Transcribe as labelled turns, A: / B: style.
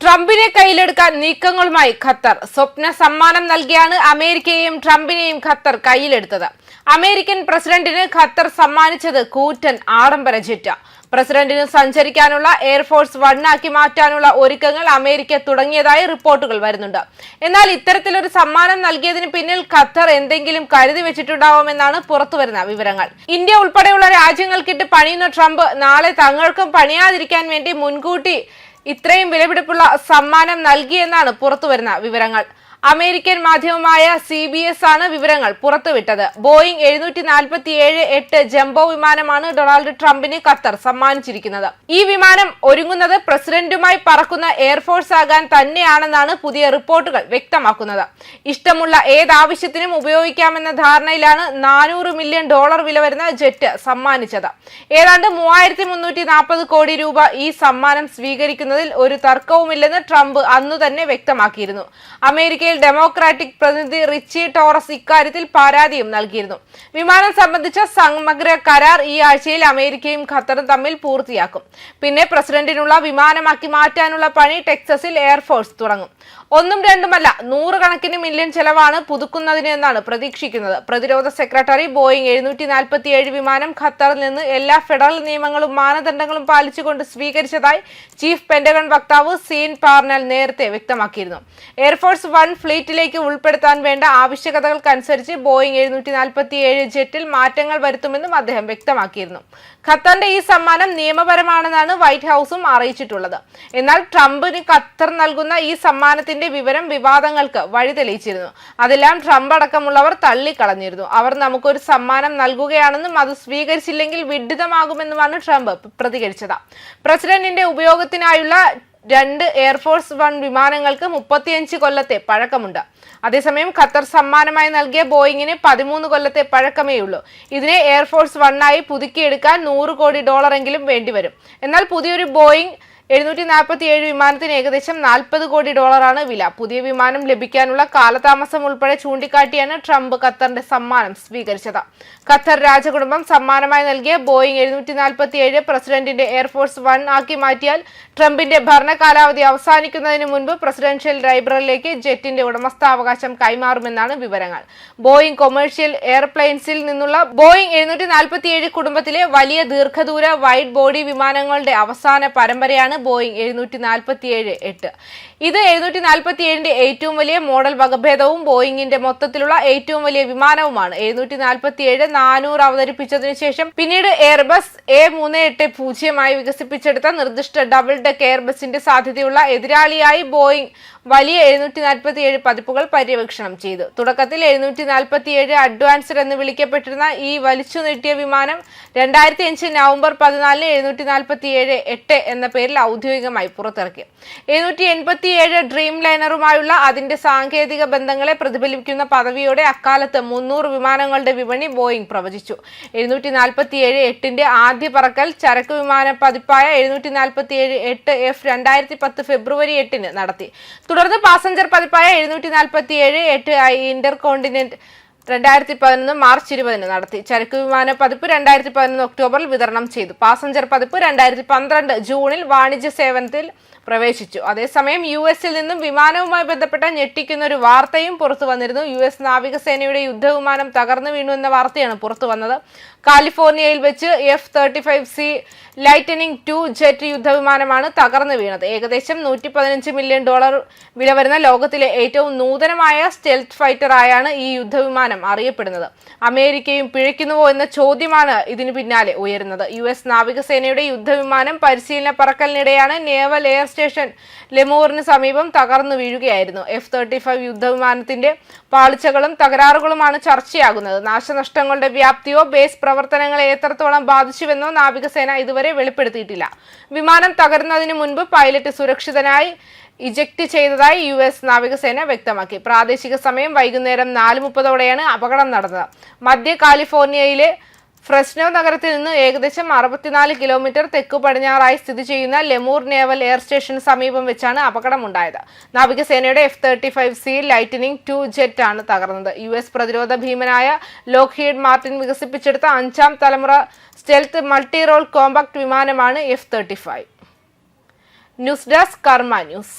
A: ട്രംപിനെ കയ്യിലെടുക്കാൻ നീക്കങ്ങളുമായി ഖത്തർ. സ്വപ്ന സമ്മാനം നൽകിയാണ് അമേരിക്കയെയും ട്രംപിനെയും ഖത്തർ കയ്യിലെടുത്തത്. അമേരിക്കൻ പ്രസിഡന്റിന് ഖത്തർ സമ്മാനിച്ചത് കൂറ്റൻ ആഡംബര ജെറ്റ്. പ്രസിഡന്റിന് സഞ്ചരിക്കാനുള്ള എയർഫോഴ്സ് വണ്ണാക്കി മാറ്റാനുള്ള ഒരുക്കങ്ങൾ അമേരിക്ക തുടങ്ങിയതായി റിപ്പോർട്ടുകൾ വരുന്നുണ്ട്. എന്നാൽ ഇത്തരത്തിലൊരു സമ്മാനം നൽകിയതിന് പിന്നിൽ ഖത്തർ എന്തെങ്കിലും കരുതി വെച്ചിട്ടുണ്ടാവുമെന്നാണ് പുറത്തുവരുന്ന വിവരങ്ങൾ. ഇന്ത്യ ഉൾപ്പെടെയുള്ള രാജ്യങ്ങൾക്കിട്ട് പണിയുന്ന ട്രംപ് നാളെ തങ്ങൾക്കും പണിയാതിരിക്കാൻ വേണ്ടി മുൻകൂട്ടി ഇത്രയും വിലപിടിപ്പുള്ള സമ്മാനം നൽകിയെന്നാണ് പുറത്തുവരുന്ന വിവരങ്ങൾ. അമേരിക്കൻ മാധ്യമമായ CBS ആണ് വിവരങ്ങൾ പുറത്തുവിട്ടത്. ബോയിങ് 747-8 ജംബോ വിമാനമാണ് ഡൊണാൾഡ് ട്രംപിന് ഖത്തർ സമ്മാനിച്ചിരിക്കുന്നത്. ഈ വിമാനം ഒരുങ്ങുന്നത് പ്രസിഡന്റുമായി പറക്കുന്ന എയർഫോഴ്സ് ആകാൻ തന്നെയാണെന്നാണ് പുതിയ റിപ്പോർട്ടുകൾ വ്യക്തമാക്കുന്നത്. ഇഷ്ടമുള്ള ഏതാവശ്യത്തിനും ഉപയോഗിക്കാമെന്ന ധാരണയിലാണ് $400 മില്യൺ വില വരുന്ന ജെറ്റ് സമ്മാനിച്ചത്. ഏതാണ്ട് 3340 കോടി രൂപ ഈ സമ്മാനം സ്വീകരിക്കുന്നതിൽ ഒരു തർക്കവുമില്ലെന്ന് ട്രംപ് അന്നു തന്നെ വ്യക്തമാക്കിയിരുന്നു. അമേരിക്കയിൽ ഡെമോക്രാറ്റിക് പ്രതിനിധി റിച്ചി ടോറസ് ഇക്കാര്യത്തിൽ പരാതിയും നൽകിയിരുന്നു. വിമാനം സംബന്ധിച്ച സമഗ്ര കരാർ ഈ ആഴ്ചയിൽ അമേരിക്കയും ഖത്തറും തമ്മിൽ പൂർത്തിയാക്കും. പിന്നെ പ്രസിഡന്റിനുള്ള വിമാനമാക്കി മാറ്റാനുള്ള പണി ടെക്സസിൽ എയർഫോഴ്സ് തുടങ്ങും. ഒന്നും രണ്ടുമല്ല, 100 കണക്കിന് മില്യൺ ചെലവാണ് പുതുക്കുന്നതിന് എന്നാണ് പ്രതീക്ഷിക്കുന്നത്. പ്രതിരോധ സെക്രട്ടറി ബോയിങ് 747 വിമാനം ഖത്തറിൽ നിന്ന് എല്ലാ ഫെഡറൽ നിയമങ്ങളും മാനദണ്ഡങ്ങളും പാലിച്ചുകൊണ്ട് സ്വീകരിച്ചതായി ചീഫ് പെന്റഗൺ വക്താവ് സീൻ പാർനൽ നേരത്തെ വ്യക്തമാക്കിയിരുന്നു. എയർഫോഴ്സ് വൺ ഫ്ലീറ്റിലേക്ക് ഉൾപ്പെടുത്താൻ വേണ്ട ആവശ്യകതകൾക്കനുസരിച്ച് ബോയിങ് 747 ജെറ്റിൽ മാറ്റങ്ങൾ വരുത്തുമെന്നും അദ്ദേഹം വ്യക്തമാക്കിയിരുന്നു. ഖത്തറിന്റെ ഈ സമ്മാനം നിയമപരമാണെന്നാണ് വൈറ്റ് ഹൌസും അറിയിച്ചിട്ടുള്ളത്. എന്നാൽ ട്രംപിന് ഖത്തർ നൽകുന്ന ഈ സമ്മാനത്തിന്റെ വിവരം വിവാദങ്ങൾക്ക് വഴിതെളിയിച്ചിരുന്നു. അതെല്ലാം ട്രംപ് അടക്കമുള്ളവർ തള്ളിക്കളഞ്ഞിരുന്നു. അവർ നമുക്കൊരു സമ്മാനം നൽകുകയാണെന്നും അത് സ്വീകരിച്ചില്ലെങ്കിൽ വിഡിതമാകുമെന്നുമാണ് ട്രംപ് പ്രതികരിച്ചത്. പ്രസിഡന്റിന്റെ ഉപയോഗത്തിനായുള്ള 2 എയർഫോഴ്സ് വൺ വിമാനങ്ങൾക്ക് 35 കൊല്ലത്തെ പഴക്കമുണ്ട്. അതേസമയം ഖത്തർ സമ്മാനമായി നൽകിയ ബോയിങ്ങിന് 13 കൊല്ലത്തെ പഴക്കമേയുള്ളൂ. ഇതിനെ എയർഫോഴ്സ് വണ്ണായി പുതുക്കിയെടുക്കാൻ $100 കോടി എങ്കിലും വേണ്ടിവരും. എന്നാൽ പുതിയൊരു ബോയിങ് 747 വിമാനത്തിന് ഏകദേശം $40 കോടി വില. പുതിയ വിമാനം ലഭിക്കാനുള്ള കാലതാമസം ഉൾപ്പെടെ ചൂണ്ടിക്കാട്ടിയാണ് ട്രംപ് ഖത്തറിന്റെ സമ്മാനം സ്വീകരിച്ചത്. ഖത്തർ രാജകുടുംബം സമ്മാനമായി നൽകിയ ബോയിങ് 747 പ്രസിഡന്റിന്റെ എയർഫോഴ്സ് വൺ ആക്കി മാറ്റിയാൽ ട്രംപിന്റെ ഭരണ കാലാവധി അവസാനിക്കുന്നതിന് മുൻപ് പ്രസിഡൻഷ്യൽ ലൈബ്രറിയിലേക്ക് ജെറ്റിന്റെ ഉടമസ്ഥാവകാശം കൈമാറുമെന്നാണ് വിവരങ്ങൾ. ബോയിങ് കൊമേഴ്ഷ്യൽ എയർപ്ലെയിൻസിൽ നിന്നുള്ള ബോയിങ് 747 കുടുംബത്തിലെ വലിയ ദീർഘദൂര വൈഡ് ബോഡി വിമാനങ്ങളുടെ അവസാന പരമ്പരയാണ് ബോയിങ് 747-8. ഇത് 747ന്റെ ഏറ്റവും വലിയ മോഡൽ വകഭേദവും ബോയിങ്ങിന്റെ മൊത്തത്തിലുള്ള ഏറ്റവും വലിയ വിമാനവുമാണ്. 747-400 അവതരിപ്പിച്ചതിനു ശേഷം പിന്നീട് എയർബസ് A380 വികസിപ്പിച്ചെടുത്ത നിർദ്ദിഷ്ട ഡബിൾ ഡെക്ക് എയർബസിന്റെ സാധ്യതയുള്ള എതിരാളിയായി ബോയിങ് വലിയ 747 പതിപ്പുകൾ പര്യവേക്ഷണം ചെയ്തു. തുടക്കത്തിൽ 747 അഡ്വാൻസ്ഡ് എന്ന് വിളിക്കപ്പെട്ടിരുന്ന ഈ വലിച്ചു നീട്ടിയ വിമാനം 2005 നവംബർ 14 747-8 എന്ന പേരിൽ ഔദ്യോഗികമായി പുറത്തിറക്കി. 787 ഡ്രീം ലൈനറുമായുള്ള അതിന്റെ സാങ്കേതിക ബന്ധങ്ങളെ പ്രതിഫലിപ്പിക്കുന്ന പദവിയോടെ അക്കാലത്ത് 300 വിമാനങ്ങളുടെ വിപണി ബോയിങ് പ്രവചിച്ചു. 747-8ന്റെ ആദ്യ പറക്കൽ ചരക്ക് വിമാന പതിപ്പായ 747-8F 2010 ഫെബ്രുവരി 8 നടത്തി. തുടർന്ന് പാസഞ്ചർ പതിപ്പായ 747-8 ഇന്റർകോണ്ടിനെന്റ് 2011 മാർച്ച് 20 നടത്തി. ചരക്ക് വിമാന പതിപ്പ് 2011 ഒക്ടോബറിൽ വിതരണം ചെയ്തു. പാസഞ്ചർ പതിപ്പ് 2012 ജൂണിൽ വാണിജ്യ സേവനത്തിൽ പ്രവേശിച്ചു. അതേസമയം US-ൽ നിന്നും വിമാനവുമായി ബന്ധപ്പെട്ട ഞെട്ടിക്കുന്ന ഒരു വാർത്തയും പുറത്തു വന്നിരുന്നു. US നാവികസേനയുടെ യുദ്ധവിമാനം തകർന്നു വീണു എന്ന വാർത്തയാണ് പുറത്തു വന്നത്. കാലിഫോർണിയയിൽ വെച്ച് F-35C ലൈറ്റനിങ് 2 ജെറ്റ് യുദ്ധവിമാനമാണ് തകർന്നു വീണത്. ഏകദേശം $115 മില്യൺ വില വരുന്ന ലോകത്തിലെ ഏറ്റവും നൂതനമായ സ്റ്റെൽത്ത് ഫൈറ്റർ ആയാണ് ഈ യുദ്ധവിമാനം അറിയപ്പെടുന്നത്. അമേരിക്കയും പിഴയ്ക്കുന്നുവോ എന്ന ചോദ്യമാണ് ഇതിനു പിന്നാലെ ഉയരുന്നത്. US നാവികസേനയുടെ യുദ്ധവിമാനം പരിശീലന പറക്കലിനിടെയാണ് നേവൽ എയർ സ്റ്റേഷൻ ലെമൂറിന് സമീപം തകർന്നു വീഴുകയായിരുന്നു. F-35 യുദ്ധവിമാനത്തിന്റെ പാളിച്ചകളും തകരാറുകളുമാണ് ചർച്ചയാകുന്നത്. നാശനഷ്ടങ്ങളുടെ വ്യാപ്തിയോ ബേസ് പ്രവർത്തനങ്ങളെ എത്രത്തോളം ബാധിച്ചുവെന്നോ നാവികസേന ഇതുവരെ വെളിപ്പെടുത്തിയിട്ടില്ല. വിമാനം തകരുന്നതിന് മുൻപ് പൈലറ്റ് സുരക്ഷിതനായി ഇജക്ട് ചെയ്തതായി US നാവികസേന വ്യക്തമാക്കി. പ്രാദേശിക സമയം വൈകുന്നേരം 4:30 അപകടം നടന്നത്. മധ്യ കാലിഫോർണിയയിലെ ഫ്രെസ്നോ നഗരത്തിൽ നിന്ന് ഏകദേശം 64 കിലോമീറ്റർ തെക്കു പടിഞ്ഞാറായി സ്ഥിതി ചെയ്യുന്ന ലെമൂർ നേവൽ എയർ സ്റ്റേഷന് സമീപം വെച്ചാണ് അപകടമുണ്ടായത്. നാവികസേനയുടെ F-35C ലൈറ്റനിങ് 2 ജെറ്റ് ആണ് തകർന്നത്. US പ്രതിരോധ ഭീമനായ ലോക്ഹീഡ് മാർട്ടിൻ വികസിപ്പിച്ചെടുത്ത 5ാം തലമുറ സ്റ്റെൽത്ത് മൾട്ടി റോൾ കോമ്പാക്ട് വിമാനമാണ് F-35. ന്യൂസ് ഡെസ്ക് കർമ്മ ന്യൂസ്.